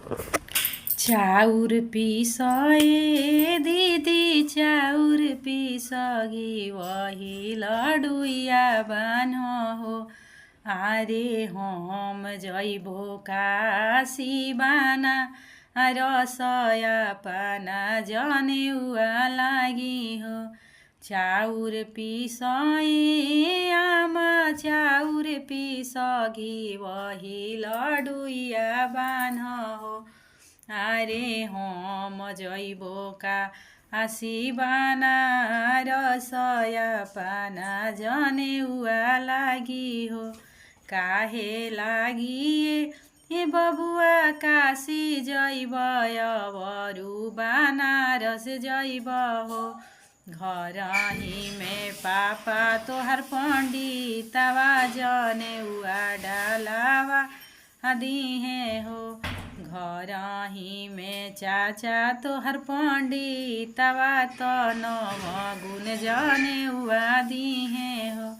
चाउर पिसए दिदी चाउर पिसगी वही लडुइया बान हो। आरे हम जइबो काशी बाना रसया पाना जनेउआ लागि हो। चाउर पिसए आमा चाउर पिसगी वही लडुइया बान हो। आरे हम जइबो काशी बाना रसया पाना जनेउआ लागि हो। काहे लागि ए बबुआ काशी जइब अबरु बनारस जइब हो। घरही में पापा तोहर पंडितवा जनेउआ डालावा दिहे हो। घरही में चाचा तोहर पंडितवा तो नवगुन जनेउआ दिहे हो।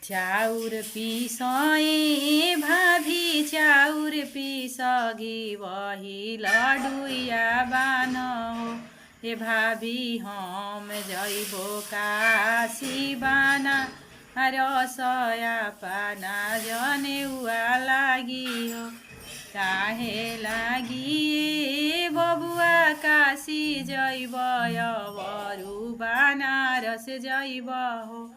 चाउर पिसए भाभी चाउर पिसगी वही लडुइया बान हो। ए भाभी हम जइबो काशी बाना रसया पाना जनेउआ लागि हो। काहे लागि ए बबुआ काशी जइब अबरु बनारस जइब हो।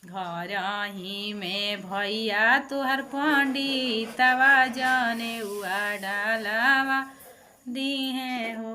घरही में भैया तोहर पंडितवा जनेउआ डालावा दिहे हो।